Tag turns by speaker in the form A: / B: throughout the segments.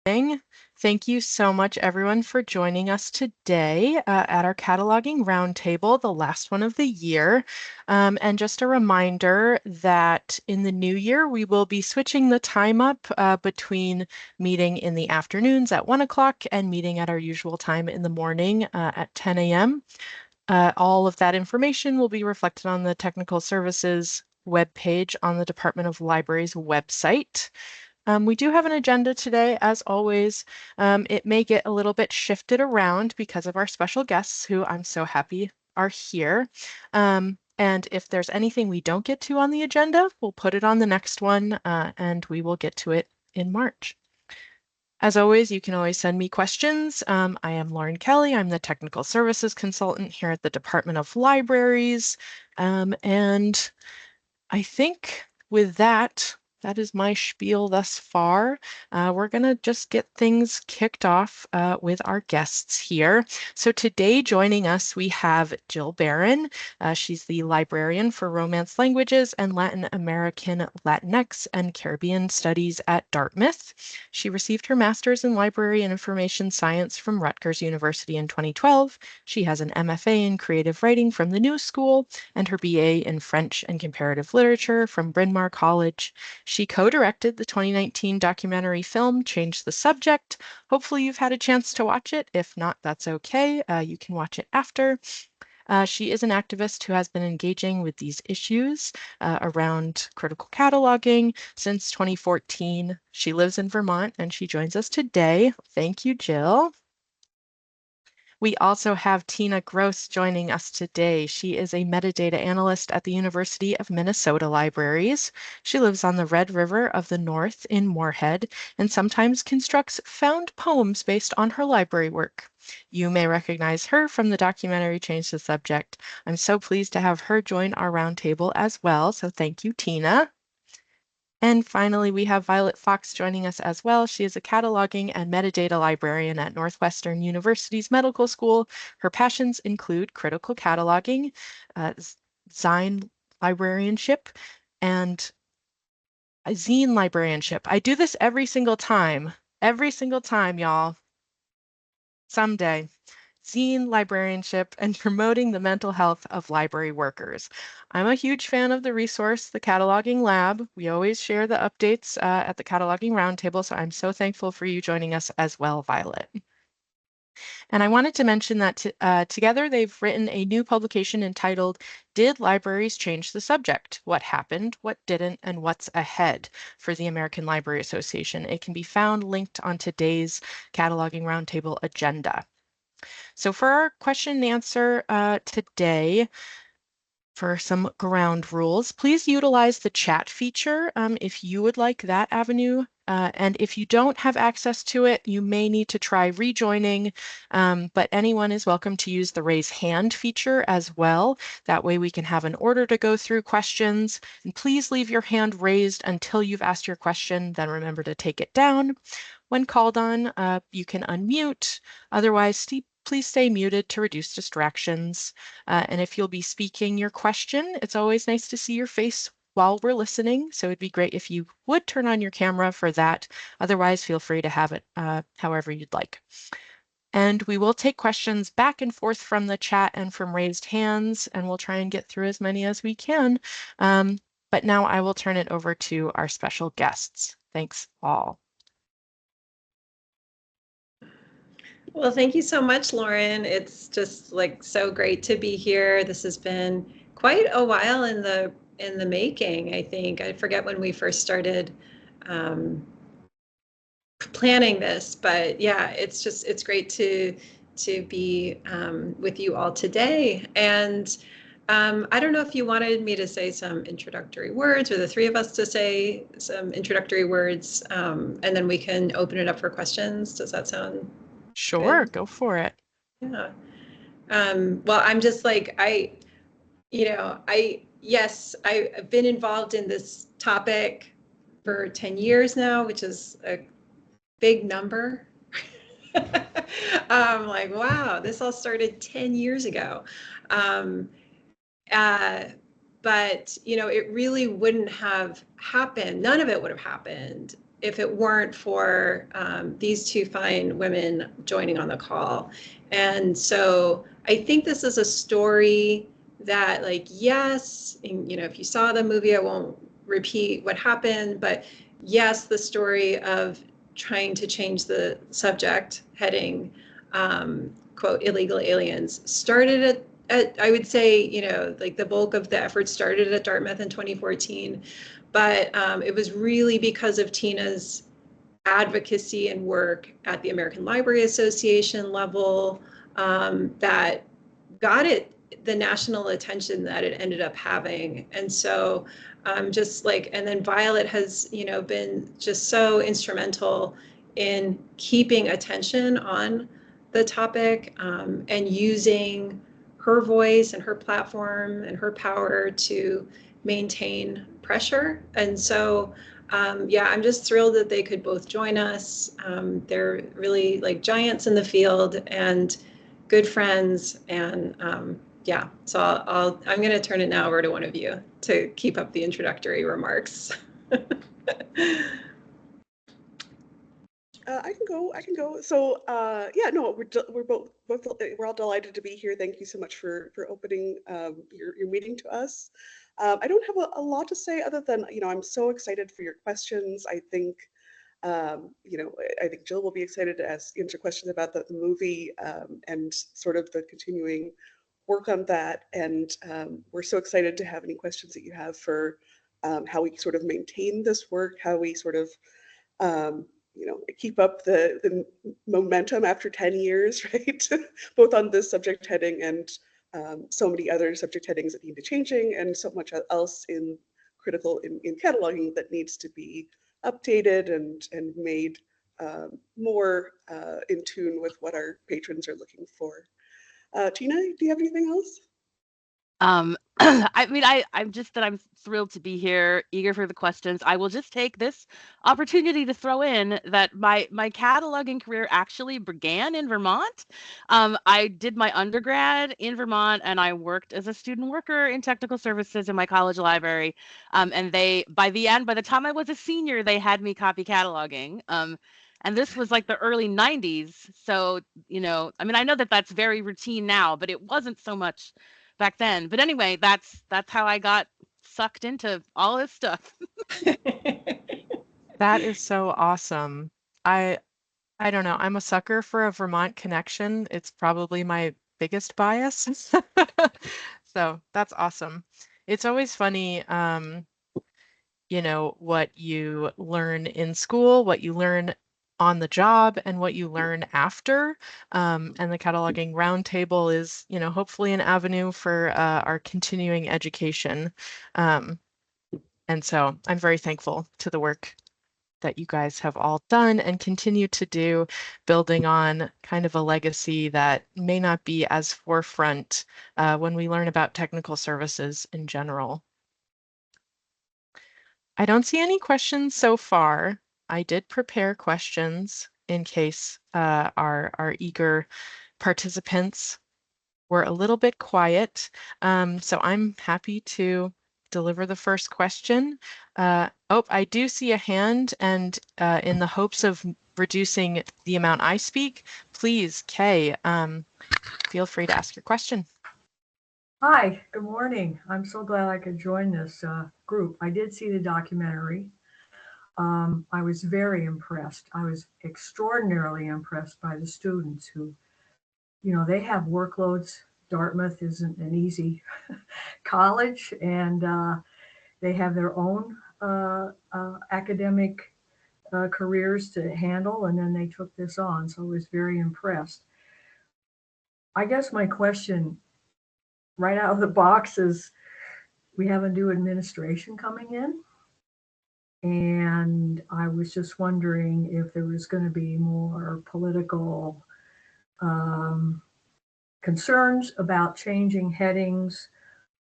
A: Thank you so much, everyone, for joining us today at our cataloging roundtable, the last one of the year. And just a reminder that in the new year, we will be switching the time up between meeting in the afternoons at 1 o'clock and meeting at our usual time in the morning at 10 a.m. All of that information will be reflected on the Technical Services webpage on the Department of Libraries website. We do have an agenda today, as always. It may get a little bit shifted around because of our special guests, who I'm so happy are here. And if there's anything we don't get to on the agenda, we'll put it on the next one, and we will get to it in March. As always, you can always send me questions. I am Lauren Kelly. I'm the Technical Services Consultant here at the Department of Libraries. And I think with that, that is my spiel thus far. We're going to just get things kicked off with our guests here. So today joining us, we have Jill Barron. She's the librarian for Romance Languages and Latin American, Latinx, and Caribbean Studies at Dartmouth. She received her master's in Library and Information Science from Rutgers University in 2012. She has an MFA in Creative Writing from the New School and her BA in French and Comparative Literature from Bryn Mawr College. She co-directed the 2019 documentary film Change the Subject. Hopefully you've had a chance to watch it. If not, that's okay. You can watch it after. She is an activist who has been engaging with these issues around critical cataloging since 2014. She lives in Vermont and she joins us today. Thank you, Jill. We also have Tina Gross joining us today. She is a metadata analyst at the University of Minesota Libraries. She lives on the Red River of the North in Moorhead and sometimes constructs found poems based on her library work. You may recognize her from the documentary Change the Subject. I'm so pleased to have her join our roundtable as well, so thank you, Tina. And finally, we have Violet Fox joining us as well. She is a cataloging and metadata librarian at Northwestern University's Medical School. Her passions include critical cataloging, zine librarianship, and zine librarianship. I do this every single time, y'all. Someday. Zine librarianship, and promoting the mental health of library workers. I'm a huge fan of the resource, the Cataloging Lab. We always share the updates at the Cataloging Roundtable, so I'm so thankful for you joining us as well, Violet. And I wanted to mention that together they've written a new publication entitled Did Libraries Change the Subject? What Happened, What Didn't, and What's Ahead for the American Library Association. It can be found linked on today's Cataloging Roundtable agenda. So for our question and answer today, for some ground rules, please utilize the chat feature if you would like that avenue. And if you don't have access to it, you may need to try rejoining, but anyone is welcome to use the raise hand feature as well. That way we can have an order to go through questions. And please leave your hand raised until you've asked your question, then remember to take it down. When called on, you can unmute. Otherwise, please stay muted to reduce distractions. And if you'll be speaking your question, it's always nice to see your face while we're listening. So it'd be great if you would turn on your camera for that. Otherwise, feel free to have it however you'd like. And we will take questions back and forth from the chat and from raised hands, and we'll try and get through as many as we can. But now I will turn it over to our special guests. Thanks all.
B: Well, thank you so much, Lauren. It's just like so great to be here. This has been quite a while in the making, I think. I forget when we first started planning this, but yeah, it's great to be with you all today. And I don't know if you wanted me to say some introductory words, or the three of us to say some introductory words, and then we can open it up for questions. Does that sound
A: Sure,
B: good?
A: Go for it.
B: Yeah. Well, I'm just like, yes, I've been involved in this topic for 10 years now, which is a big number. I'm like, wow, this all started 10 years ago. But, it really wouldn't have happened. None of it would have happened if it weren't for these two fine women joining on the call. And so I think this is a story that, like, yes, and, if you saw the movie, I won't repeat what happened, but yes, the story of trying to change the subject heading, quote, illegal aliens, started at, I would say, like the bulk of the effort started at Dartmouth in 2014. But it was really because of Tina's advocacy and work at the American Library Association level that got it the national attention that it ended up having. And so just like, and then Violet has, been just so instrumental in keeping attention on the topic and using her voice and her platform and her power to maintain pressure. And so, yeah, I'm just thrilled that they could both join us. They're really like giants in the field and good friends. And yeah, so I'm going to turn it now over to one of you to keep up the introductory remarks.
C: I can go. I can go. So, yeah, no, we're all delighted to be here. Thank you so much for opening your meeting to us. I don't have a lot to say other than, I'm so excited for your questions. I think, I think Jill will be excited to answer questions about the movie and sort of the continuing work on that. And we're so excited to have any questions that you have for how we sort of maintain this work, how we sort of keep up the momentum after 10 years, right? Both on this subject heading and so many other subject headings that need to changing, and so much else critical in cataloging that needs to be updated and made more in tune with what our patrons are looking for. Tina, do you have anything else?
D: I mean, I'm thrilled to be here, eager for the questions. I will just take this opportunity to throw in that my cataloging career actually began in Vermont. I did my undergrad in Vermont, and I worked as a student worker in technical services in my college library. And by the time I was a senior, they had me copy cataloging. And this was like the early 90s. So, I mean, I know that that's very routine now, but it wasn't so much back then. But anyway, that's how I got sucked into all this stuff.
A: That is so awesome. I I don't know. I'm a sucker for a Vermont connection. It's probably my biggest bias. So that's awesome. It's always funny, what you learn in school, what you learn on the job, and what you learn after. And the cataloging roundtable is, hopefully an avenue for our continuing education. Um, and so I'm very thankful to the work that you guys have all done and continue to do, building on kind of a legacy that may not be as forefront when we learn about technical services in general. I don't see any questions so far. I did prepare questions in case our eager participants were a little bit quiet. So I'm happy to deliver the first question. Oh, I do see a hand, and in the hopes of reducing the amount I speak, please, Kay, feel free to ask your question.
E: Hi, good morning. I'm so glad I could join this group. I did see the documentary. I was very impressed. I was extraordinarily impressed by the students who, they have workloads. Dartmouth isn't an easy college, and they have their own academic careers to handle, and then they took this on. So I was very impressed. I guess my question right out of the box is, we have a new administration coming in. And I was just wondering if there was going to be more political concerns about changing headings.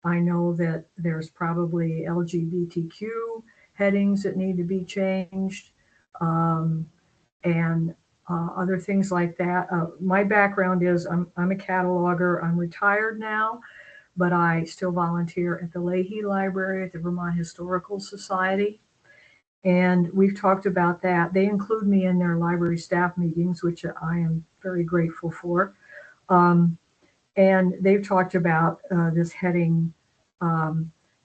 E: I know that there's probably LGBTQ headings that need to be changed and other things like that. My background is I'm a cataloger. I'm retired now, but I still volunteer at the Leahy Library at the Vermont Historical Society. And we've talked about that. They include me in their library staff meetings, which I am very grateful for. And they've talked about this heading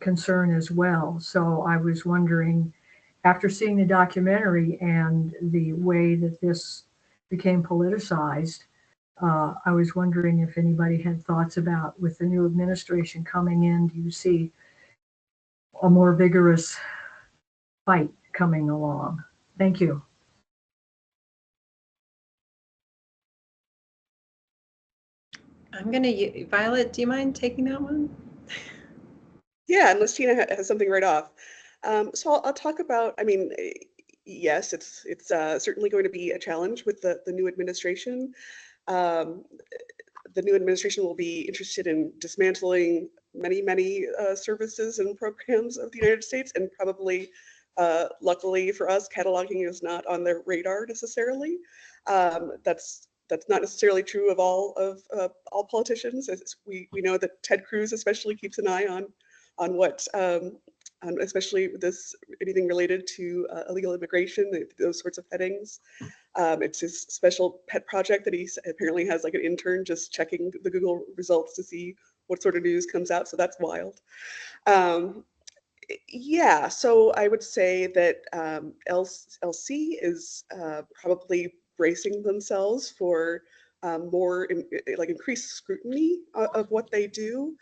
E: concern as well. So I was wondering, after seeing the documentary and the way that this became politicized, I was wondering if anybody had thoughts about, with the new administration coming in, do you see a more vigorous fight coming along? Thank you.
B: I'm going to, Violet, do you mind taking that one?
C: Yeah, unless Tina has something right off. So I'll talk about, I mean, yes, it's certainly going to be a challenge with the new administration. Um, the new administration will be interested in dismantling many services and programs of the United States, and probably, luckily for us, cataloging is not on their radar necessarily. That's not necessarily true of all politicians. As we know that Ted Cruz especially keeps an eye on what especially this anything related to illegal immigration, those sorts of headings. It's his special pet project that he apparently has like an intern just checking the Google results to see what sort of news comes out. So that's wild. Yeah, so I would say that LC is probably bracing themselves for more like increased scrutiny of what they do.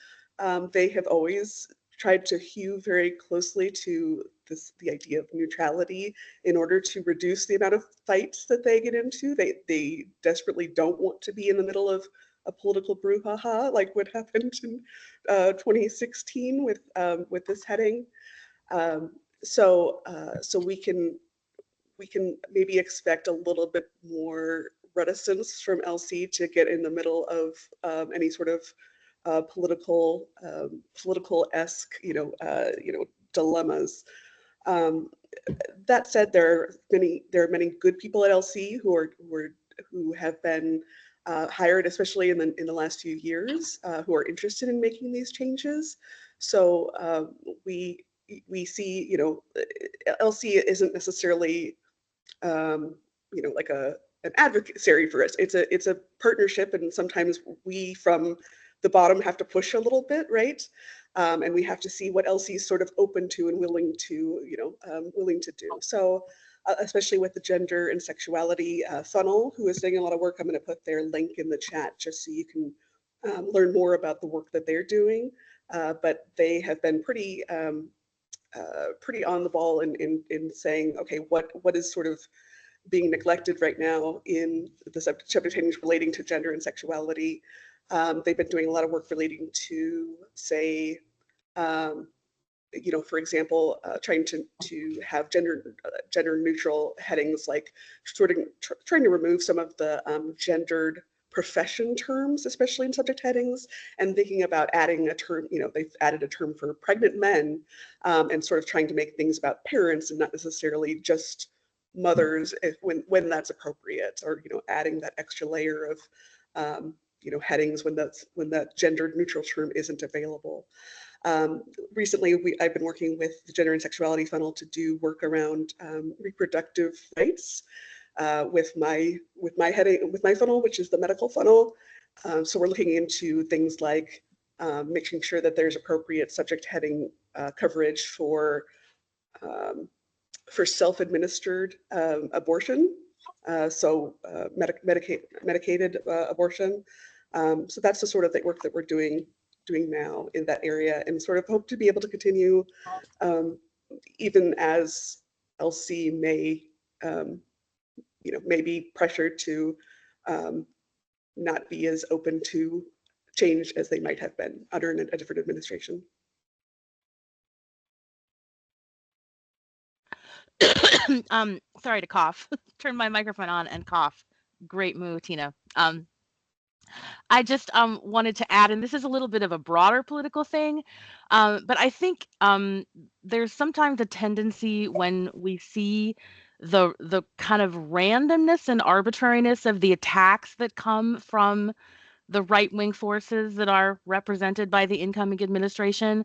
C: They have always tried to hew very closely to the idea of neutrality in order to reduce the amount of fights that they get into. They desperately don't want to be in the middle of a political brouhaha like what happened in 2016 with this heading. So we can maybe expect a little bit more reticence from LC to get in the middle of any sort of political-esque, dilemmas. That said, there are many good people at LC who have been hired, especially in the last few years, who are interested in making these changes. So we see, LC isn't necessarily, like an adversary for us. It's a partnership, and sometimes we from the bottom have to push a little bit, right? And we have to see what LC is sort of open to and willing to, willing to do. So especially with the gender and sexuality funnel, who is doing a lot of work, I'm going to put their link in the chat just so you can learn more about the work that they're doing. But they have been pretty on the ball in saying, okay, what is sort of being neglected right now in the subject headings relating to gender and sexuality. They've been doing a lot of work relating to, say, for example, trying to have gender neutral headings, like sort of trying to remove some of the gendered profession terms, especially in subject headings, and thinking about adding a term, they've added a term for pregnant men, and sort of trying to make things about parents and not necessarily just mothers when that's appropriate, or adding that extra layer of headings when that gendered neutral term isn't available. Recently, I've been working with the Gender and Sexuality Funnel to do work around reproductive rights with my funnel, which is the medical funnel. So we're looking into things like making sure that there's appropriate subject heading coverage for self-administered abortion, medicated abortion. So that's the sort of work that we're doing now in that area, and sort of hope to be able to continue even as LC may be pressured to not be as open to change as they might have been under a different administration.
D: Sorry to cough. Turn my microphone on and cough. Great move, Tina. I just wanted to add, and this is a little bit of a broader political thing, but I think there's sometimes a tendency when we see the kind of randomness and arbitrariness of the attacks that come from the right-wing forces that are represented by the incoming administration,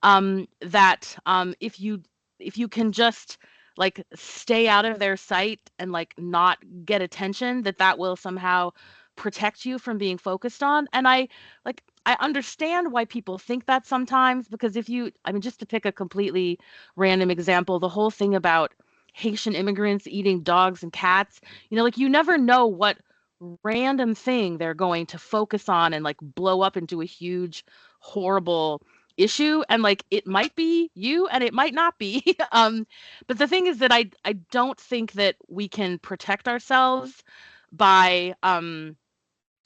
D: that if you can just like stay out of their sight and like not get attention, that will somehow protect you from being focused on. And I understand why people think that sometimes, because if you, I mean, just to pick a completely random example, the whole thing about Haitian immigrants eating dogs and cats, like you never know what random thing they're going to focus on and like blow up into a huge, horrible issue. And like it might be you and it might not be. But the thing is that I don't think that we can protect ourselves by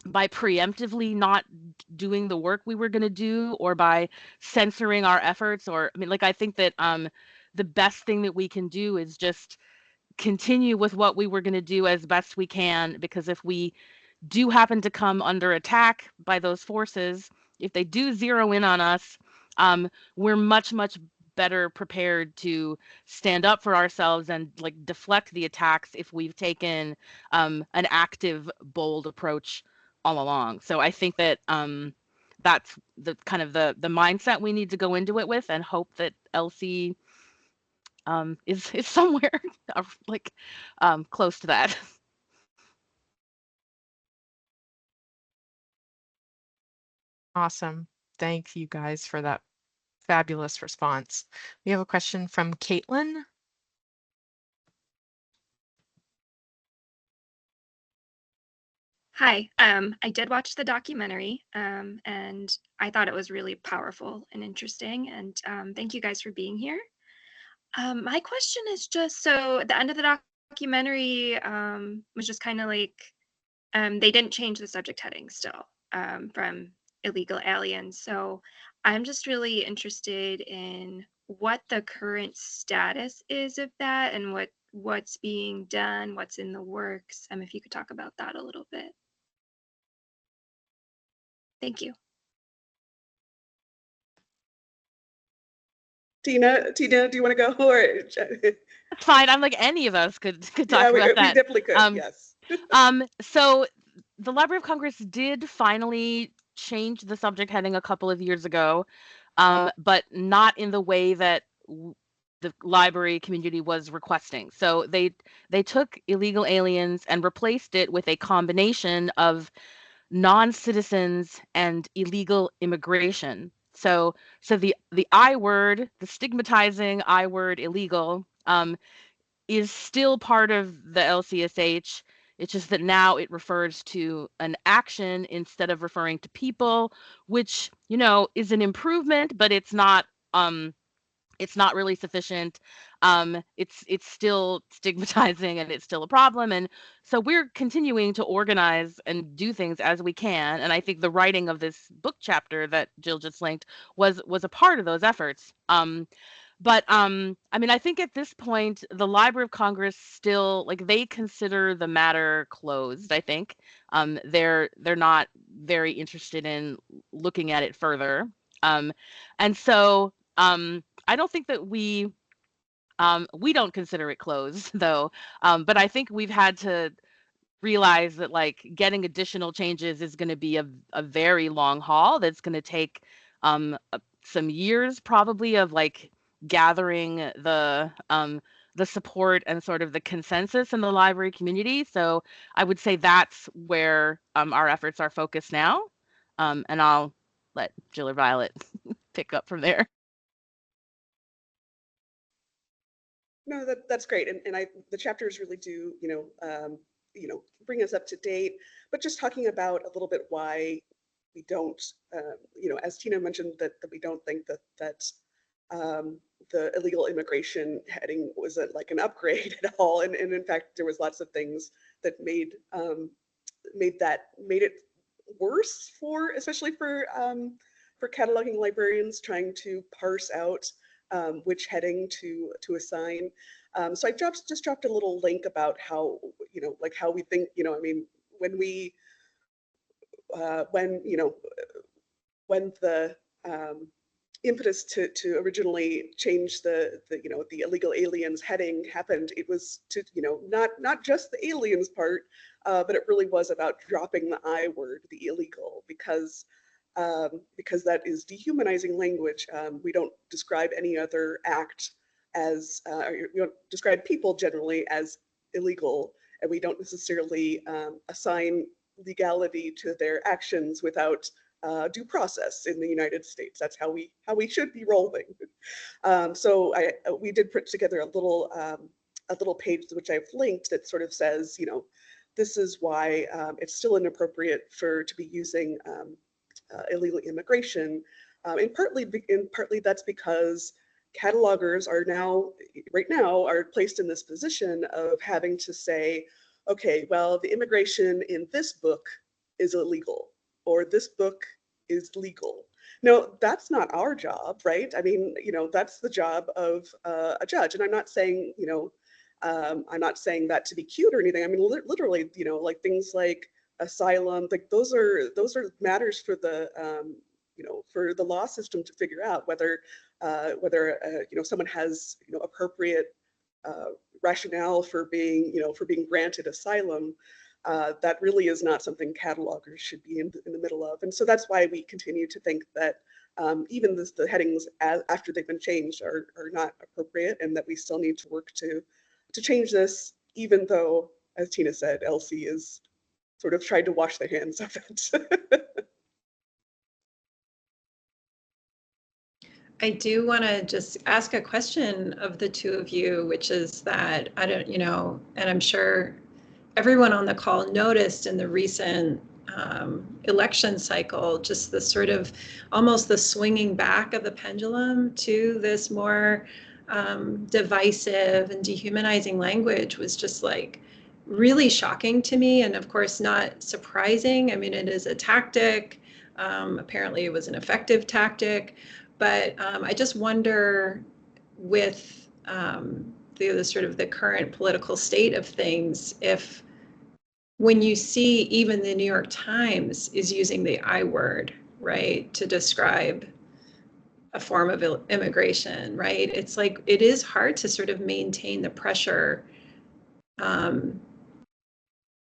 D: preemptively not doing the work we were going to do, or by censoring our efforts. Or I mean, like I think that the best thing that we can do is just continue with what we were going to do as best we can, because if we do happen to come under attack by those forces, if they do zero in on us, we're much, much better prepared to stand up for ourselves and like deflect the attacks if we've taken an active, bold approach all along. So I think that that's the kind of the mindset we need to go into it with, and hope that LC is somewhere like close to that.
A: Awesome. Thank you guys for that fabulous response. We have a question from Caitlin.
F: Hi, I did watch the documentary, and I thought it was really powerful and interesting. And thank you guys for being here. My question is just, so the end of the documentary was just kind of like they didn't change the subject heading still from illegal aliens. So I'm just really interested in what the current status is of that, and what's being done, what's in the works. If you could talk about that a little bit. Thank you.
C: Tina, do you want to go? Or
D: That's fine. I'm like, any of us could talk
C: yeah,
D: about
C: we
D: that.
C: definitely could. Yes.
D: So the Library of Congress did finally change the subject heading a couple of years ago, but not in the way that the library community was requesting. So they took illegal aliens and replaced it with a combination of non-citizens and illegal immigration. So the I word, the stigmatizing I word, illegal, is still part of the LCSH. It's just that now it refers to an action instead of referring to people, which, is an improvement, but it's not really sufficient. It's still stigmatizing and it's still a problem. And so we're continuing to organize and do things as we can. And I think the writing of this book chapter that Jill just linked was a part of those efforts. But I mean, I think at this point, the Library of Congress still, like, they consider the matter closed. I think they're not very interested in looking at it further. And so I don't think that we don't consider it closed though. But I think we've had to realize that like getting additional changes is going to be a very long haul. That's going to take some years probably of like gathering the support and sort of the consensus in the library community. So I would say that's where our efforts are focused now. And I'll let Jill or Violet pick up from there.
C: No, that's great, and the chapters really do bring us up to date. But just talking about a little bit why we don't, as Tina mentioned, that we don't think that the illegal immigration heading was like an upgrade at all, and in fact there was lots of things that made it worse, especially for cataloging librarians trying to parse out which heading to assign. So I just dropped a little link about how, like how we think, I mean, when the impetus to originally change the illegal aliens heading happened, it was to, not just the aliens part, but it really was about dropping the I word, the illegal, because that is dehumanizing language. We don't describe any other act as, describe people generally as illegal, and we don't necessarily assign legality to their actions without due process in the United States. That's how we should be rolling. So we did put together a little page which I've linked that sort of says, this is why it's still inappropriate to be using illegal immigration, and partly that's because catalogers are right now are placed in this position of having to say, okay, well, the immigration in this book is illegal, or this book is legal. No, that's not our job, right? I mean, that's the job of a judge. And I'm not saying, I'm not saying that to be cute or anything. I mean, literally, like things like asylum, like those are matters for the, for the law system to figure out whether someone has, appropriate rationale for being granted asylum. That really is not something catalogers should be in the middle of. And so that's why we continue to think that even the headings after they've been changed are not appropriate, and that we still need to work to change this, even though, as Tina said, Elsie is sort of tried to wash their hands of it.
B: I do want to just ask a question of the two of you, which is that I don't, and I'm sure everyone on the call noticed in the recent election cycle, just the sort of almost the swinging back of the pendulum to this more divisive and dehumanizing language was just like really shocking to me. And of course, not surprising. I mean, it is a tactic. Apparently, it was an effective tactic. But I just wonder, with the sort of the current political state of things, if when you see even the New York Times is using the I word, right, to describe a form of immigration, right? It's like it is hard to sort of maintain the pressure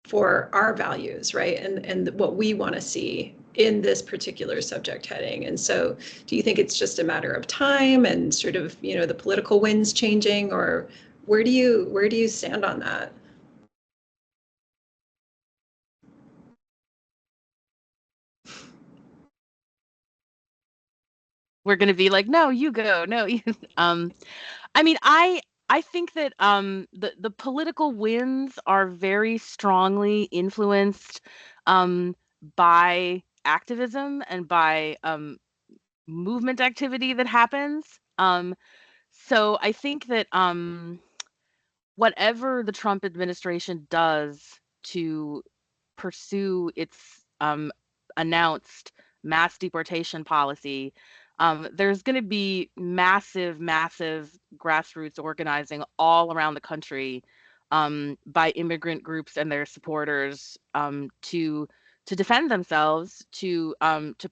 B: for our values, right, and what we want to see in this particular subject heading. And so do you think it's just a matter of time and sort of, the political winds changing, or where do you stand on that?
D: We're going to be like, no, you go. No, you. I mean, I think that the political winds are very strongly influenced by activism and by movement activity that happens. So I think that whatever the Trump administration does to pursue its announced mass deportation policy, there's going to be massive, massive grassroots organizing all around the country by immigrant groups and their supporters to defend themselves, to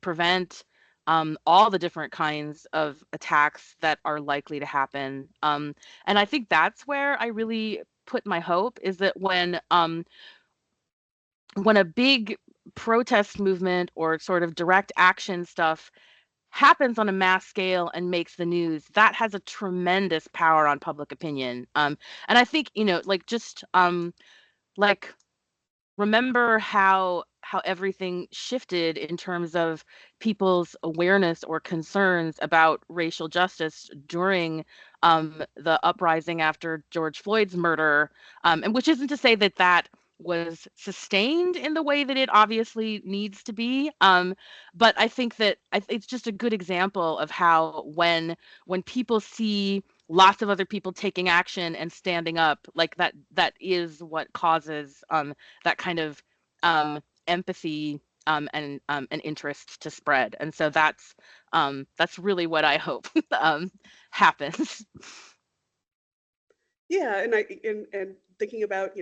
D: prevent all the different kinds of attacks that are likely to happen. And I think that's where I really put my hope, is that when a big protest movement or sort of direct action stuff happens on a mass scale and makes the news, that has a tremendous power on public opinion. And I think, like just like remember how everything shifted in terms of people's awareness or concerns about racial justice during the uprising after George Floyd's murder, and which isn't to say that that was sustained in the way that it obviously needs to be, but I think that it's just a good example of how when people see lots of other people taking action and standing up, like that is what causes that kind of empathy and interest to spread. And so that's really what I hope happens.
C: Yeah, and thinking about,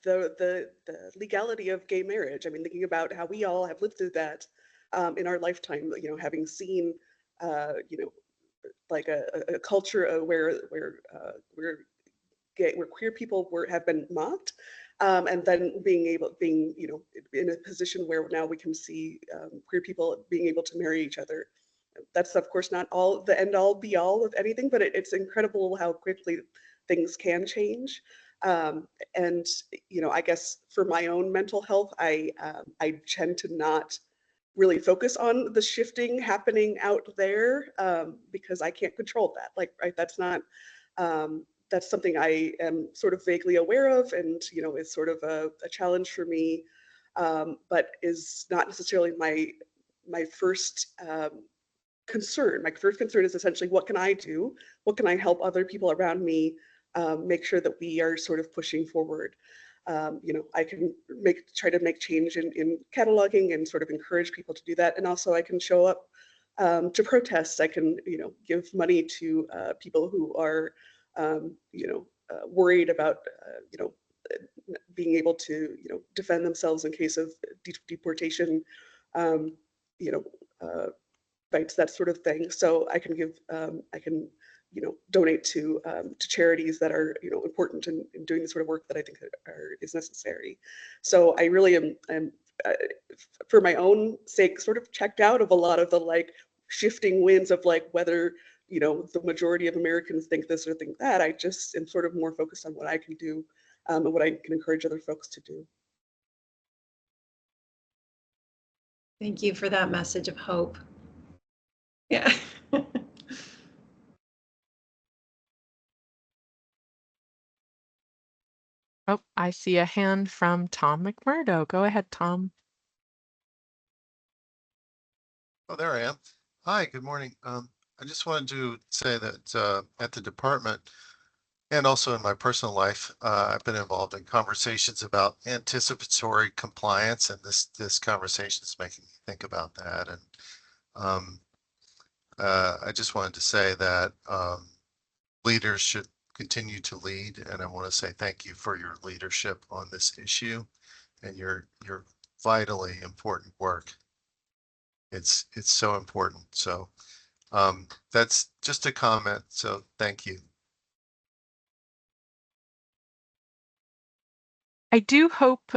C: the legality of gay marriage. I mean, thinking about how we all have lived through that in our lifetime, having seen, like a culture where queer people have been mocked, and then being in a position where now we can see queer people being able to marry each other that's of course not all the end all be all of anything, but it's incredible how quickly things can change. And I guess for my own mental health, I tend to not really focus on the shifting happening out there, because I can't control that. Like, right, that's something I am sort of vaguely aware of, and is sort of a challenge for me, but is not necessarily my first concern. My first concern is essentially, what can I do? What can I help other people around me make sure that we are sort of pushing forward? I can try to make change in cataloging and sort of encourage people to do that. And also I can show up to protests. I can, give money to people who are, worried about, being able to, defend themselves in case of deportation, um, you know, rights, that sort of thing. So I can donate to charities that are, important in doing the sort of work that I think is necessary. So I really am for my own sake, sort of checked out of a lot of the like shifting winds of like whether, the majority of Americans think this or think that. I just am sort of more focused on what I can do, and what I can encourage other folks to do.
B: Thank you for that message of hope. Yeah.
A: Oh, I see a hand from Tom McMurdo. Go ahead, Tom.
G: Oh, there I am. Hi, good morning. I just wanted to say that at the department and also in my personal life, I've been involved in conversations about anticipatory compliance, and this conversation is making me think about that. And um, I just wanted to say that leaders should continue to lead, and I want to say thank you for your leadership on this issue and your vitally important work. It's so important. So that's just a comment. So thank you.
A: I do hope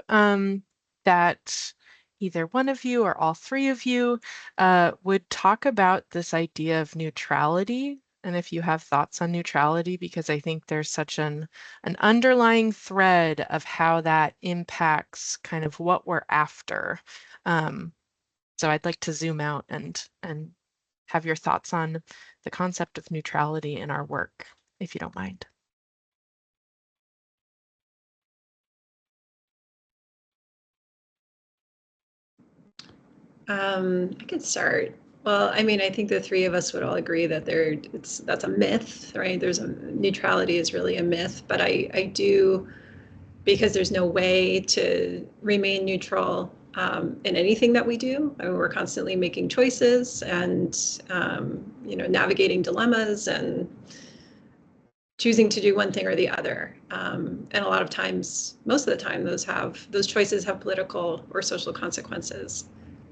A: that either one of you or all three of you would talk about this idea of neutrality. And if you have thoughts on neutrality, because I think there's such an underlying thread of how that impacts kind of what we're after. So I'd like to zoom out and have your thoughts on the concept of neutrality in our work, if you don't mind.
B: I could start. Well, I mean, I think the three of us would all agree that that's a myth, right? Neutrality is really a myth, but I do, because there's no way to remain neutral in anything that we do. I mean, we're constantly making choices and navigating dilemmas and choosing to do one thing or the other. And a lot of times, most of the time, those choices have political or social consequences.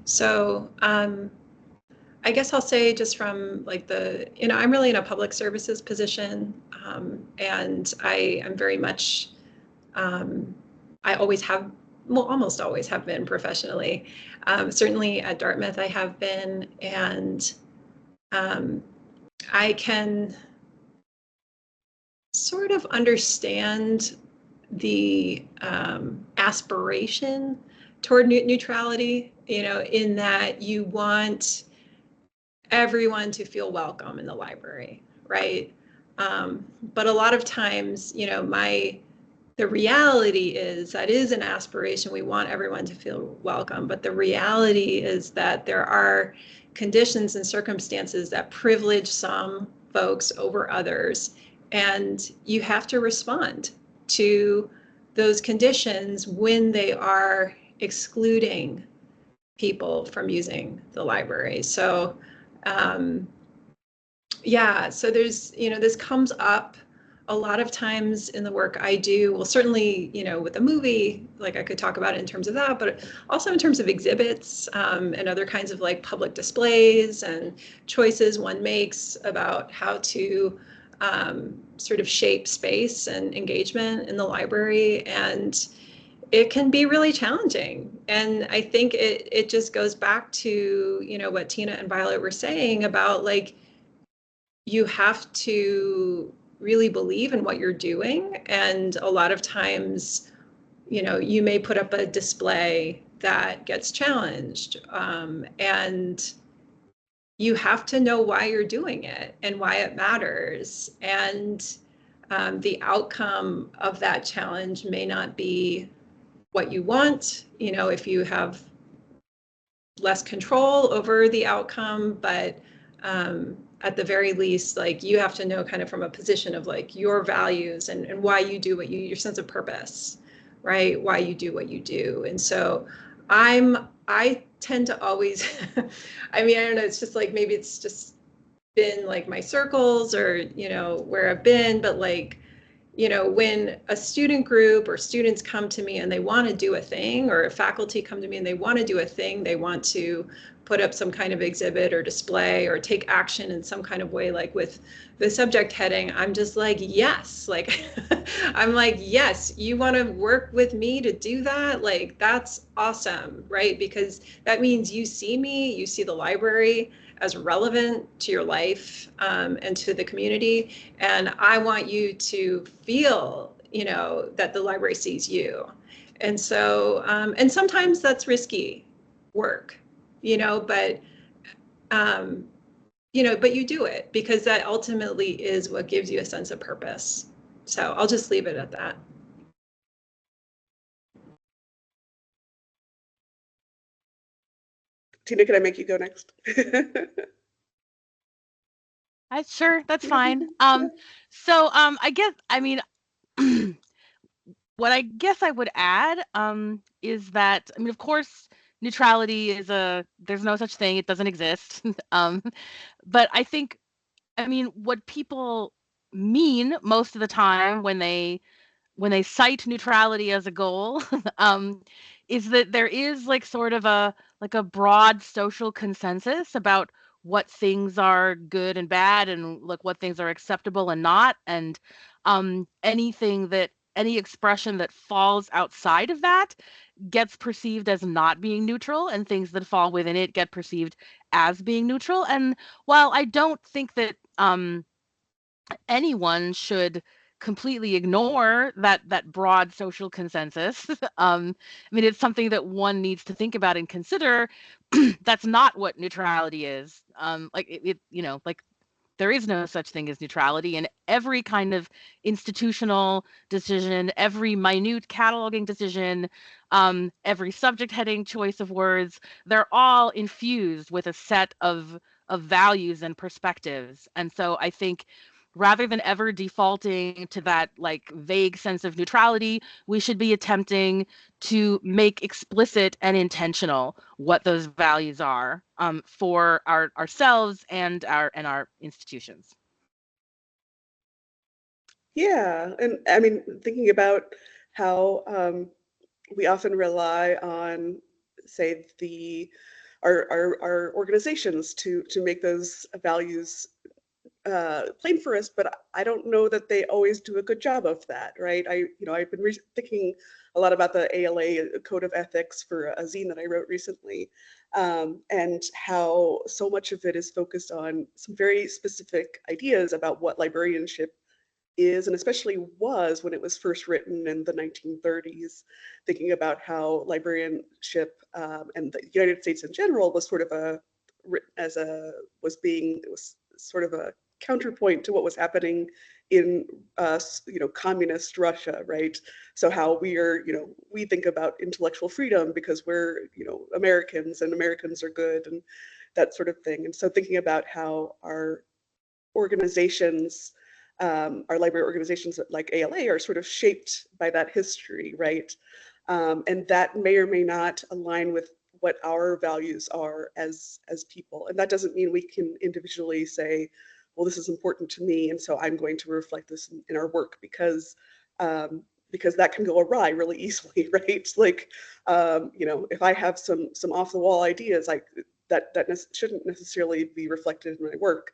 B: So I guess I'll say, just from like I'm really in a public services position, and I am very much, I always have, well, almost always have been professionally. Certainly at Dartmouth I have been, and I can sort of understand the aspiration toward neutrality, in that you want everyone to feel welcome in the library, right? But a lot of times, the reality is that is an aspiration. We want everyone to feel welcome, but the reality is that there are conditions and circumstances that privilege some folks over others, and you have to respond to those conditions when they are excluding people from using the library. So so there's, this comes up a lot of times in the work I do. Well, certainly, with the movie, like I could talk about it in terms of that, but also in terms of exhibits and other kinds of like public displays and choices one makes about how to sort of shape space and engagement in the library. And it can be really challenging. And I think it just goes back to, you know, what Tina and Violet were saying about, like, you have to really believe in what you're doing. And a lot of times, you know, you may put up a display that gets challenged. And you have to know why you're doing it and why it matters. And the outcome of that challenge may not be what you want, you know, if you have less control over the outcome, but at the very least, like, you have to know kind of from a position of like your values and why you do what you, your sense of purpose, right? Why you do what you do. And so I tend to always, I mean, I don't know, it's just like, maybe it's just been like my circles or, you know, where I've been, but like, you know, when a student group or students come to me and they want to do a thing, or a faculty come to me and they want to do a thing, they want to put up some kind of exhibit or display or take action in some kind of way, like with the subject heading, I'm just like, yes, like, I'm like, yes, you want to work with me to do that? Like, that's awesome, right? Because that means you see me, you see the library as relevant to your life and to the community. And I want you to feel, you know, that the library sees you. And so, and sometimes that's risky work, you know, you know, but you do it because that ultimately is what gives you a sense of purpose. So I'll just leave it at that.
C: Tina, can I make you go next?
D: Sure, that's fine. I guess, I mean, what I guess I would add is that, I mean, of course, neutrality is there's no such thing, it doesn't exist. But I think, I mean, what people mean most of the time when they cite neutrality as a goal, is that there is like sort of a broad social consensus about what things are good and bad and like what things are acceptable and not, and any expression that falls outside of that gets perceived as not being neutral, and things that fall within it get perceived as being neutral. And while I don't think that anyone should completely ignore that broad social consensus. I mean, it's something that one needs to think about and consider. That's not what neutrality is. Like you know, like there is no such thing as neutrality, and every kind of institutional decision, every minute cataloging decision, every subject heading choice of words, they're all infused with a set of values and perspectives. And so I think rather than ever defaulting to that like vague sense of neutrality, we should be attempting to make explicit and intentional what those values are for ourselves and our institutions.
C: Yeah, and I mean, thinking about how we often rely on, say, our organizations to make those values plain for us, but I don't know that they always do a good job of that, right? I've been thinking a lot about the ALA Code of Ethics for a zine that I wrote recently, and how so much of it is focused on some very specific ideas about what librarianship is, and especially was when it was first written in the 1930s, thinking about how librarianship and the United States in general was sort of it was sort of a counterpoint to what was happening in communist Russia, right? So how we think about intellectual freedom because we're Americans and Americans are good and that sort of thing. And so thinking about how our organizations, our library organizations like ALA are sort of shaped by that history, right? And that may or may not align with what our values are as people. And that doesn't mean we can individually say, well, this is important to me, and so I'm going to reflect this in our work, because that can go awry really easily, right? Like, if I have some off the wall ideas, like that shouldn't necessarily be reflected in my work.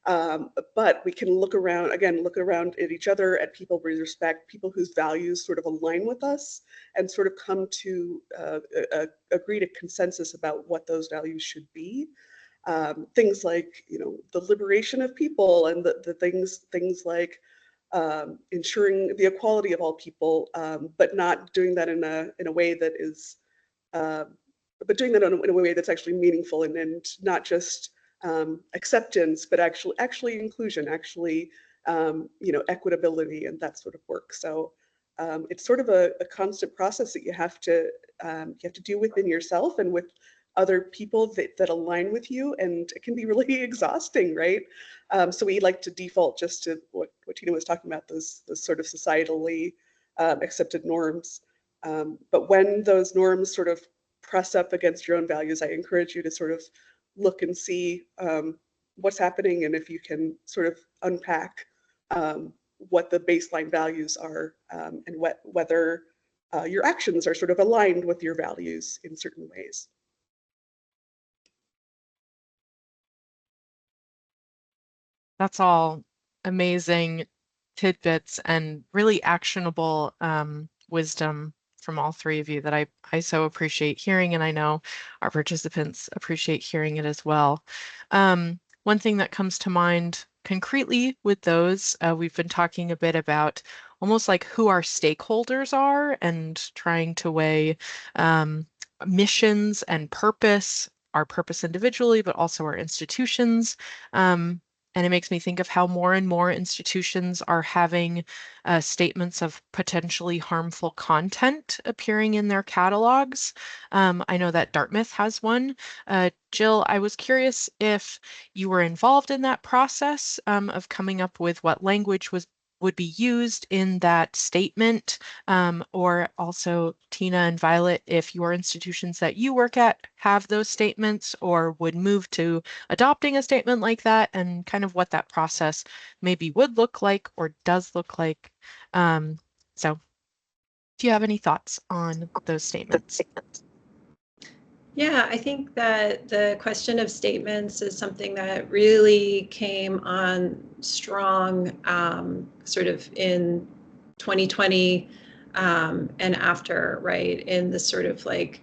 C: But we can look around at each other, at people we respect, people whose values sort of align with us, and sort of come to agree to consensus about what those values should be. Things like, the liberation of people, and the things like ensuring the equality of all people, but not doing that in a way that is, but doing that in a way that's actually meaningful, and not just acceptance, but actually inclusion, actually equitability, and that sort of work. So it's sort of a constant process that you have to do within yourself and with other people that align with you, and it can be really exhausting, right? So we like to default just to what Tina was talking about, those sort of societally accepted norms. But when those norms sort of press up against your own values, I encourage you to sort of look and see what's happening, and if you can sort of unpack what the baseline values are, and whether your actions are sort of aligned with your values in certain ways.
A: That's all amazing tidbits and really actionable wisdom from all three of you that I so appreciate hearing, and I know our participants appreciate hearing it as well. One thing that comes to mind concretely with those, we've been talking a bit about almost like who our stakeholders are, and trying to weigh missions and purpose, our purpose individually, but also our institutions. And it makes me think of how more and more institutions are having statements of potentially harmful content appearing in their catalogs. I know that Dartmouth has one. Jill, I was curious if you were involved in that process of coming up with what language would be used in that statement, or also Tina and Violet, if your institutions that you work at have those statements or would move to adopting a statement like that, and kind of what that process maybe would look like or does look like. So do you have any thoughts on those statements?
B: Yeah, I think that the question of statements is something that really came on strong sort of in 2020 and after, right? In this sort of like,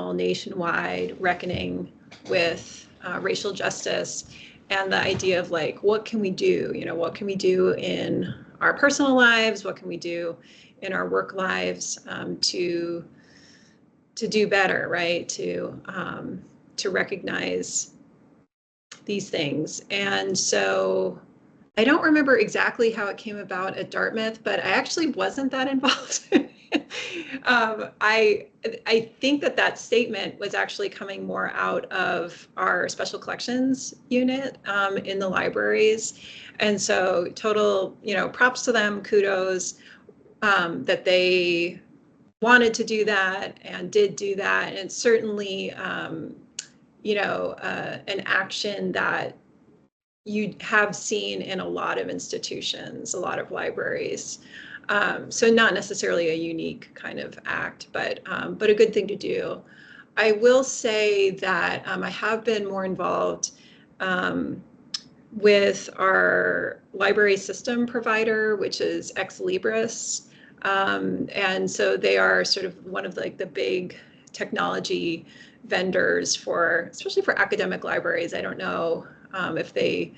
B: nationwide reckoning with racial justice, and the idea of like, what can we do? What can we do in our personal lives? What can we do in our work lives to do better, right? To recognize these things. And so I don't remember exactly how it came about at Dartmouth, but I actually wasn't that involved. I think that statement was actually coming more out of our special collections unit in the libraries. And so total, props to them, kudos that they wanted to do that and did do that. And it's certainly, an action that you have seen in a lot of institutions, a lot of libraries. So not necessarily a unique kind of act, but a good thing to do. I will say that I have been more involved with our library system provider, which is Ex Libris. And so they are sort of one of like the big technology vendors especially for academic libraries. I don't know if they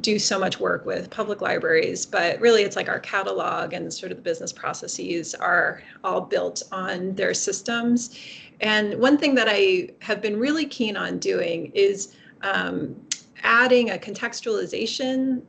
B: do so much work with public libraries, but really it's like our catalog and sort of the business processes are all built on their systems. And one thing that I have been really keen on doing is adding a contextualization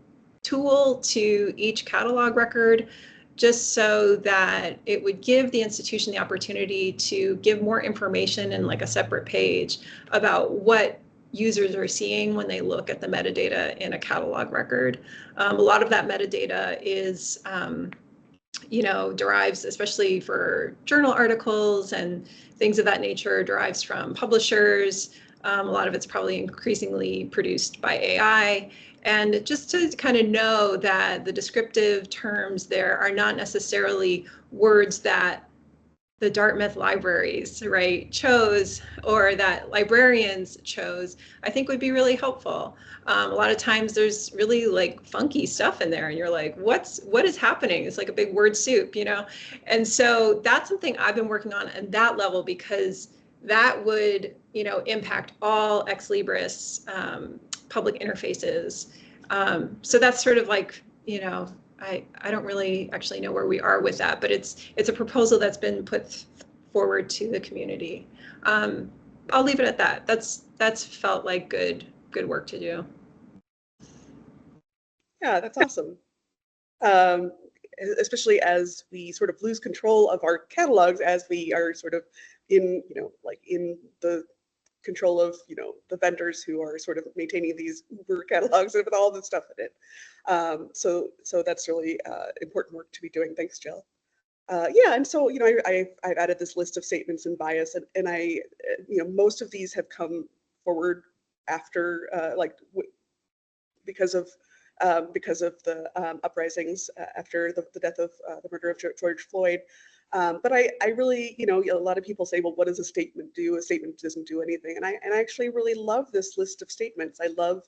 B: tool to each catalog record, just so that it would give the institution the opportunity to give more information in like a separate page about what users are seeing when they look at the metadata in a catalog record. A lot of that metadata is, derives, especially for journal articles and things of that nature, derives from publishers. A lot of it's probably increasingly produced by AI. And just to kind of know that the descriptive terms there are not necessarily words that the Dartmouth libraries, right, chose, or that librarians chose, I think would be really helpful. A lot of times there's really like funky stuff in there and you're like, what is happening? It's like a big word soup, you know? And so that's something I've been working on at that level, because that would, you know, impact all ex libris public interfaces. So that's sort of like, you know, I don't really actually know where we are with that, but it's a proposal that's been put forward to the community. I'll leave it at that. That's felt like good work to do.
C: Yeah, that's awesome. Especially as we sort of lose control of our catalogs, as we are sort of in, you know, like in the control of, you know, the vendors who are sort of maintaining these Uber catalogs with all this stuff in it. So that's really important work to be doing. Thanks, Jill. Yeah, and so, you know, I've added this list of statements and bias, and I, you know, most of these have come forward after, because of the uprisings after the death of the murder of George Floyd. But I really, you know, a lot of people say, well, what does a statement do? A statement doesn't do anything. And I actually really love this list of statements. I love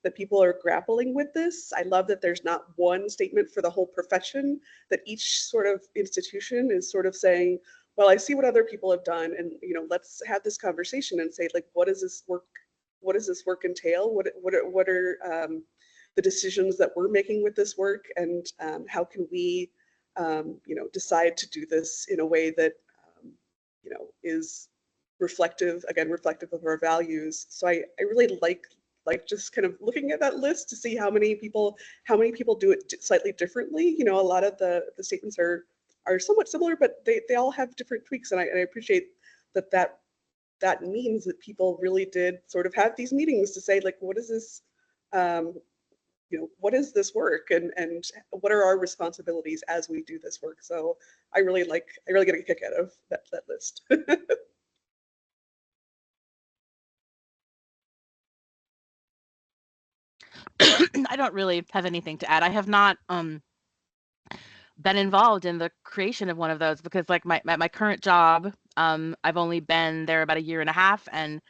C: that people are grappling with this. I love that there's not one statement for the whole profession, that each sort of institution is sort of saying, well, I see what other people have done, and, you know, let's have this conversation and say, like, what does this work entail? What are the decisions that we're making with this work, and how can we, you know, decide to do this in a way that, you know, is reflective of our values. So I really like just kind of looking at that list to see how many people do it slightly differently. You know, a lot of the statements are somewhat similar, but they all have different tweaks, and I appreciate that means that people really did sort of have these meetings to say, like, what is this, you know, what is this work, and what are our responsibilities as we do this work? So I really get a kick out of that list.
D: I don't really have anything to add. I have not been involved in the creation of one of those, because like my current job, I've only been there about a year and a half, and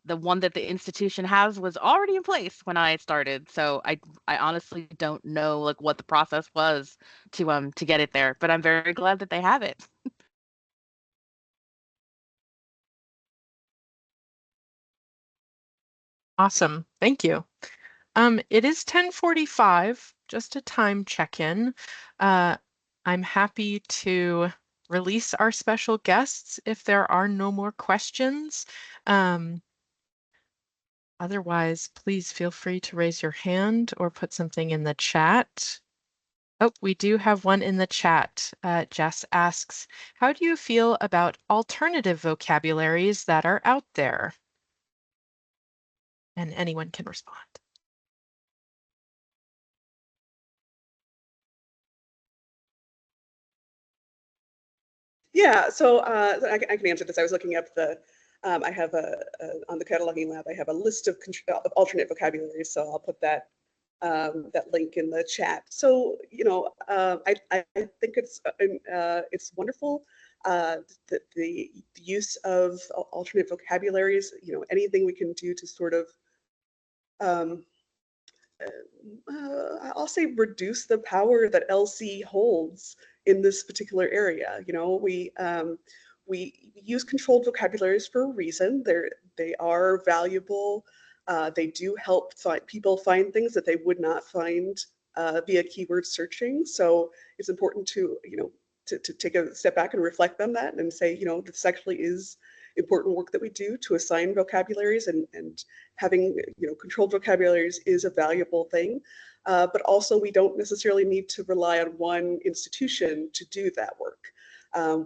D: the one that the institution has was already in place when I started. So I honestly don't know like what the process was to get it there, but I'm very glad that they have it.
A: Awesome. Thank you. It is 10:45, just a time check-in. I'm happy to release our special guests if there are no more questions. Otherwise, please feel free to raise your hand or put something in the chat. Oh, we do have one in the chat. Jess asks, how do you feel about alternative vocabularies that are out there? And anyone can respond.
C: Yeah, so I can answer this. I was looking up I have on the cataloging lab, I have a list of alternate vocabularies, so I'll put that link in the chat. So, you know, I think it's wonderful that the use of alternate vocabularies, you know, anything we can do to sort of, I'll say, reduce the power that LC holds in this particular area. You know, we use controlled vocabularies for a reason. They are valuable. They do help people find things that they would not find via keyword searching. So it's important to, you know, to take a step back and reflect on that and say, you know, this actually is important work that we do to assign vocabularies, and having, you know, controlled vocabularies is a valuable thing. But also, we don't necessarily need to rely on one institution to do that work.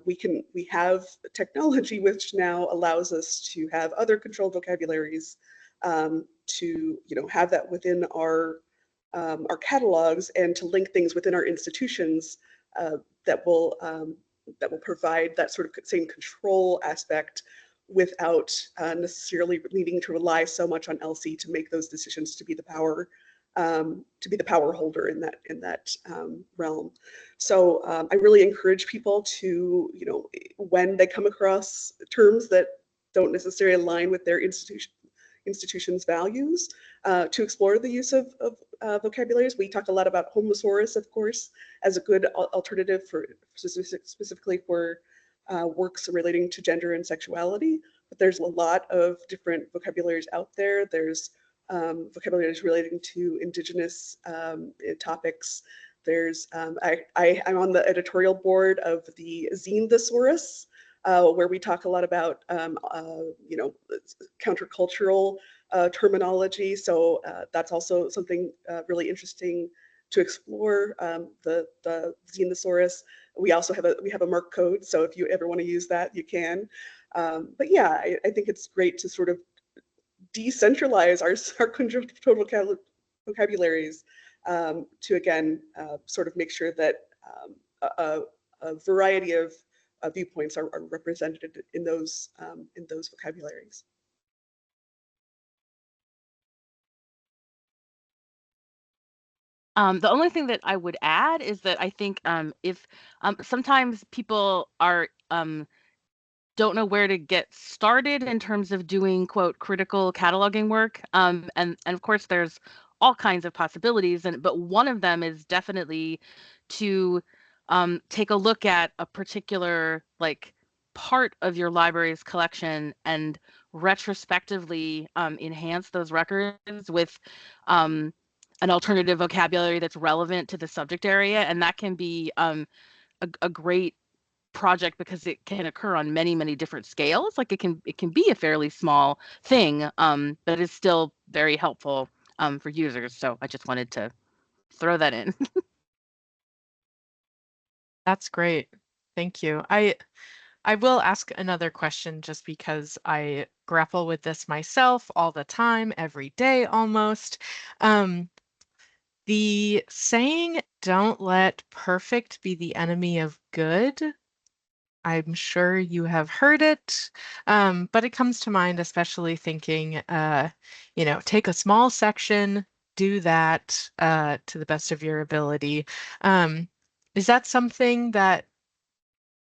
C: We have technology which now allows us to have other controlled vocabularies, to, you know, have that within our catalogs, and to link things within our institutions that will provide that sort of same control aspect without necessarily needing to rely so much on LC to make those decisions, to be the power to be the power holder in that realm. So I really encourage people to, when they come across terms that don't necessarily align with their institution's values, to explore the use of vocabularies. We talk a lot about homosaurus, of course, as a good alternative for specifically for works relating to gender and sexuality. But there's a lot of different vocabularies out there. There's vocabularies relating to indigenous topics. There's I'm on the editorial board of the Zine Thesaurus, where we talk a lot about countercultural terminology. So that's also something really interesting to explore. The Zine Thesaurus. We also have a mark code, so if you ever want to use that, you can. But yeah, I think it's great to sort of decentralize our total vocabularies to again sort of make sure that a variety of viewpoints are represented in those vocabularies.
D: The only thing that I would add is that I think if sometimes people are don't know where to get started in terms of doing quote critical cataloging work, and of course there's all kinds of possibilities, but one of them is definitely to take a look at a particular like part of your library's collection and retrospectively enhance those records with an alternative vocabulary that's relevant to the subject area, and that can be a great project because it can occur on many different scales. Like it can be a fairly small thing, but it's still very helpful for users. So I just wanted to throw that in.
A: That's great. Thank you. I will ask another question just because I grapple with this myself all the time, every day almost. The saying, "Don't let perfect be the enemy of good." I'm sure you have heard it, but it comes to mind, especially thinking, take a small section, do that to the best of your ability. Is that something that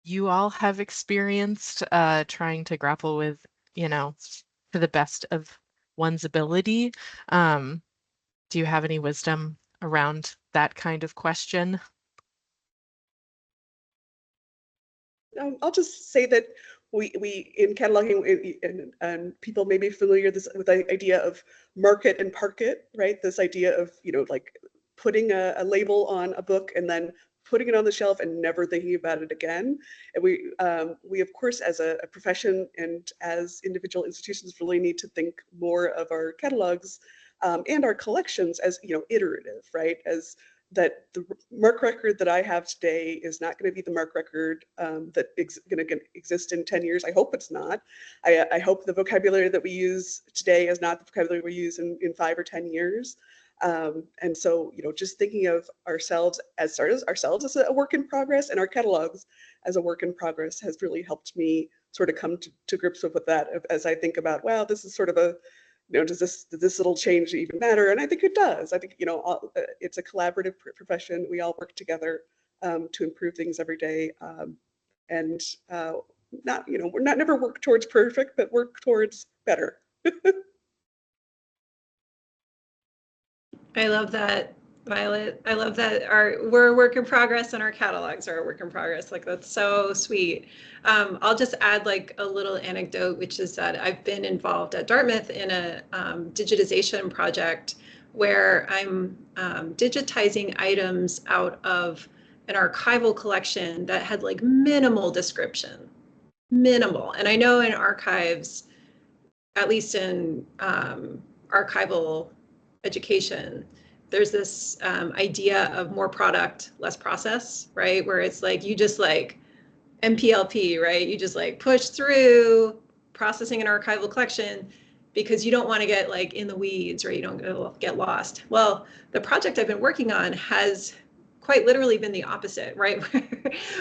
A: you all have experienced trying to grapple with, to the best of one's ability? Do you have any wisdom around that kind of question?
C: I'll just say that we in cataloging, and people may be familiar with the idea of market and parket, right? This idea of like putting a label on a book and then putting it on the shelf and never thinking about it again. And we of course as a profession and as individual institutions really need to think more of our catalogs and our collections as iterative, right? As that the mark record that I have today is not going to be the mark record that is going to exist in 10 years. I hope it's not. I hope the vocabulary that we use today is not the vocabulary we use in 5 or 10 years. And so, just thinking of ourselves as a work in progress, and our catalogs as a work in progress has really helped me sort of come to grips with that as I think about, well, this is sort of a does this little change even matter? And I think it does. I think, it's a collaborative profession. We all work together to improve things every day. And we're not never work towards perfect, but work towards better.
B: I love that, Violet. I love that we're a work in progress and our catalogs are a work in progress. Like, that's so sweet. I'll just add like a little anecdote, which is that I've been involved at Dartmouth in a digitization project where I'm digitizing items out of an archival collection that had like minimal description, minimal. And I know in archives, at least in archival education, there's this idea of more product, less process, right? Where it's like, you just like MPLP, right? You just like push through processing an archival collection because you don't want to get like in the weeds, or you don't get lost. Well, the project I've been working on has quite literally been the opposite, right?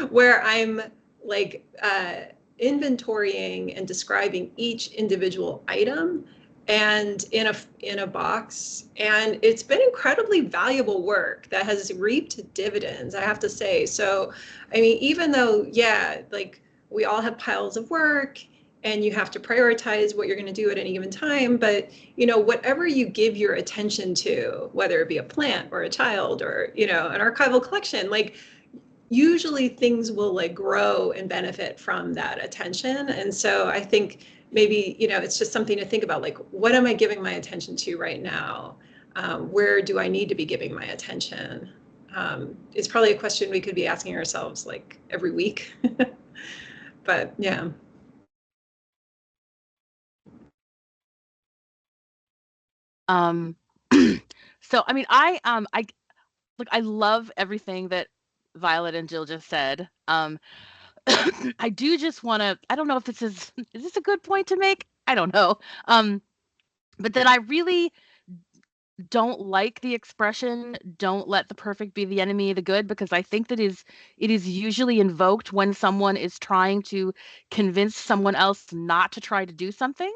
B: Where I'm like inventorying and describing each individual item and in a box, and it's been incredibly valuable work that has reaped dividends, I have to say. So I mean, even though, yeah, like we all have piles of work and you have to prioritize what you're going to do at any given time, but you know, whatever you give your attention to, whether it be a plant or a child or, you know, an archival collection, like usually things will like grow and benefit from that attention. And so I think maybe, you know, it's just something to think about, like, what am I giving my attention to right now? Where do I need to be giving my attention? It's probably a question we could be asking ourselves like every week. But yeah.
D: So I mean, I love everything that Violet and Jill just said. I do just want to. I don't know if this is this a good point to make? I don't know. But then I really don't like the expression "don't let the perfect be the enemy of the good," because I think that it is usually invoked when someone is trying to convince someone else not to try to do something.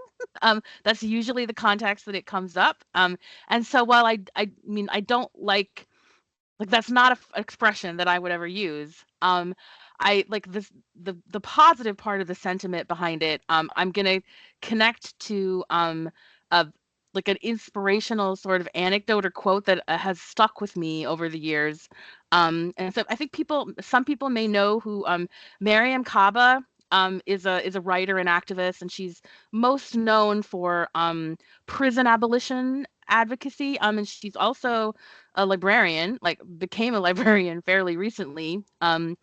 D: That's usually the context that it comes up. And so while I mean I don't like that's not a expression that I would ever use. I like this the positive part of the sentiment behind it. I'm gonna connect to a like an inspirational sort of anecdote or quote that has stuck with me over the years. And so I think some people may know who Mariam Kaba is a writer and activist, and she's most known for prison abolition advocacy. And she's also a librarian, like became a librarian fairly recently. And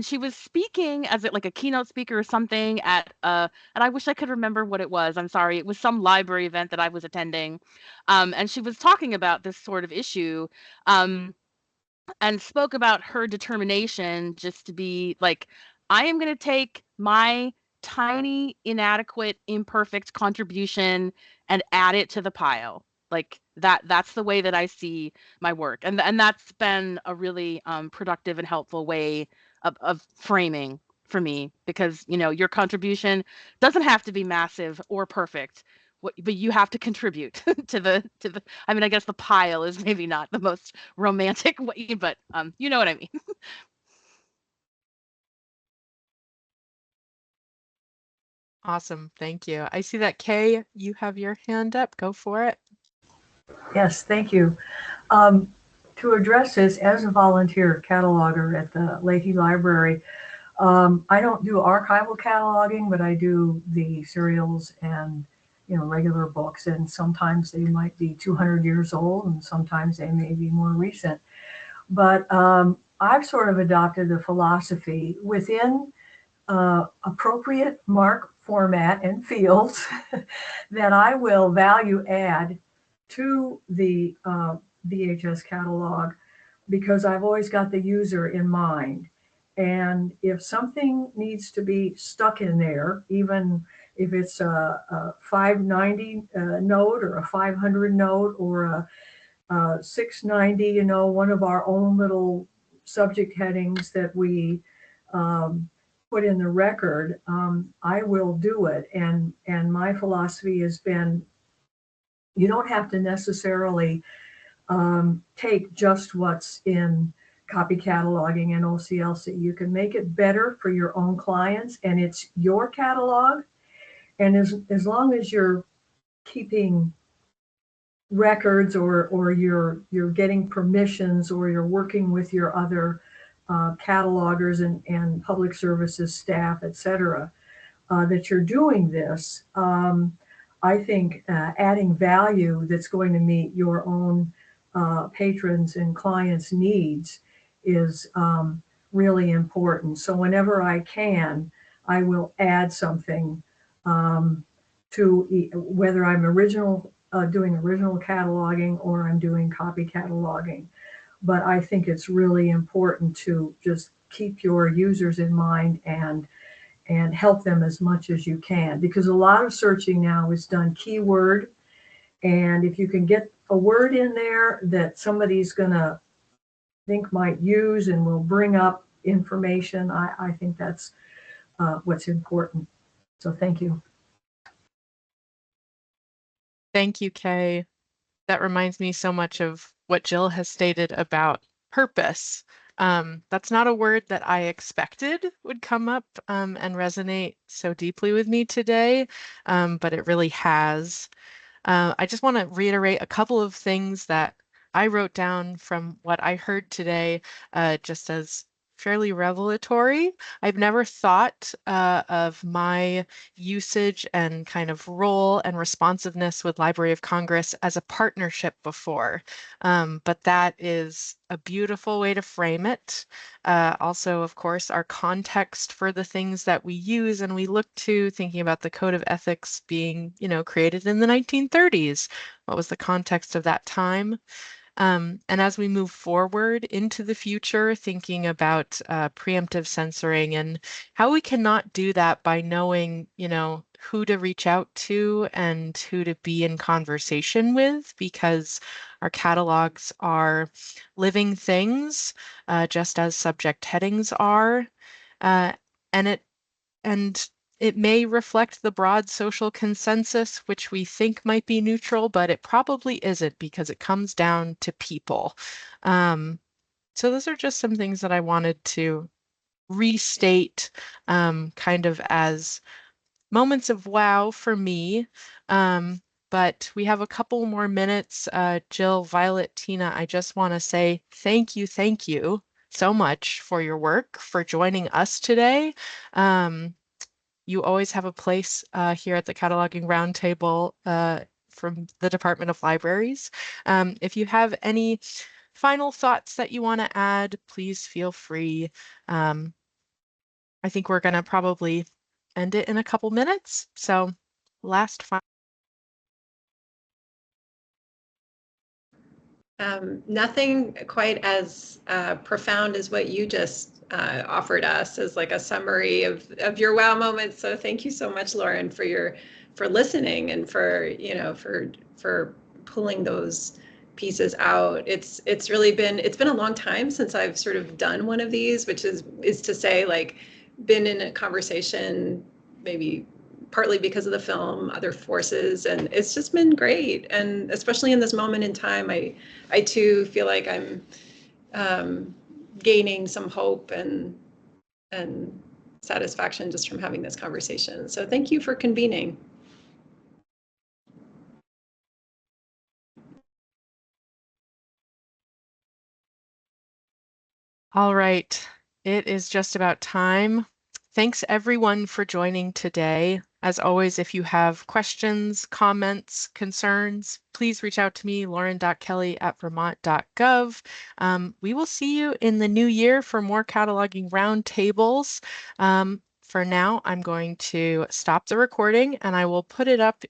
D: she was speaking as like a keynote speaker or something at and I wish I could remember what it was. I'm sorry. It was some library event that I was attending. And she was talking about this sort of issue. And spoke about her determination just to be like, I am going to take my tiny, inadequate, imperfect contribution and add it to the pile. Like that's the way that I see my work. And that's been a really productive and helpful way of framing for me, because you know your contribution doesn't have to be massive or perfect, but you have to contribute to the I mean, I guess the pile is maybe not the most romantic way, but you know what I mean.
A: Awesome. Thank you. I see that Kay, you have your hand up. Go for it.
E: Yes, thank you. To address this, as a volunteer cataloger at the Leahy Library, I don't do archival cataloging, but I do the serials and regular books, and sometimes they might be 200 years old, and sometimes they may be more recent. But I've sort of adopted the philosophy within appropriate mark format and fields that I will value add to the VHS catalog, because I've always got the user in mind. And if something needs to be stuck in there, even if it's a 590 note or a 500 note or a 690, one of our own little subject headings that we put in the record, I will do it. And my philosophy has been, you don't have to necessarily take just what's in copy cataloging and OCLC. You can make it better for your own clients, and it's your catalog. And as long as you're keeping records, or you're getting permissions, or you're working with your other catalogers and public services staff, etc., that you're doing this, I think adding value that's going to meet your own patrons and clients' needs is really important. So whenever I can, I will add something to whether I'm doing original cataloging or I'm doing copy cataloging. But I think it's really important to just keep your users in mind and help them as much as you can, because a lot of searching now is done keyword. And if you can get a word in there that somebody's going to think might use and will bring up information, I think that's what's important. So thank you.
A: Thank you, Kay. That reminds me so much of what Jill has stated about purpose. That's not a word that I expected would come up and resonate so deeply with me today, but it really has. I just want to reiterate a couple of things that I wrote down from what I heard today, just as fairly revelatory. I've never thought of my usage and kind of role and responsiveness with Library of Congress as a partnership before, but that is a beautiful way to frame it. Also, of course, our context for the things that we use and we look to, thinking about the Code of Ethics being, created in the 1930s. What was the context of that time? And as we move forward into the future, thinking about preemptive censoring and how we cannot do that by knowing, who to reach out to and who to be in conversation with, because our catalogs are living things, just as subject headings are. Uh, and it and it may reflect the broad social consensus, which we think might be neutral, but it probably isn't because it comes down to people. So those are just some things that I wanted to restate kind of as moments of wow for me. But we have a couple more minutes. Jill, Violet, Tina, I just want to say thank you so much for your work, for joining us today. You always have a place here at the Cataloging Roundtable from the Department of Libraries. If you have any final thoughts that you want to add, please feel free. I think we're going to probably end it in a couple minutes. So last final.
B: Nothing quite as profound as what you just offered us as like a summary of your wow moments. So thank you so much, Lauren, for listening and for pulling those pieces out. It's been a long time since I've sort of done one of these, which is to say, like, been in a conversation maybe partly because of the film, other forces, and it's just been great. And especially in this moment in time, I too feel like I'm gaining some hope and satisfaction just from having this conversation. So thank you for convening.
A: All right, it is just about time. Thanks everyone for joining today. As always, if you have questions, comments, concerns, please reach out to me, lauren.kelly@vermont.gov. We will see you in the new year for more cataloging roundtables. For now, I'm going to stop the recording and I will put it up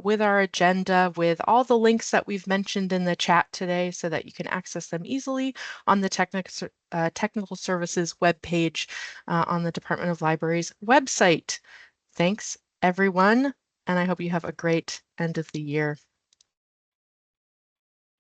A: with our agenda with all the links that we've mentioned in the chat today so that you can access them easily on the technical services webpage on the Department of Libraries website. Thanks, everyone, and I hope you have a great end of the year.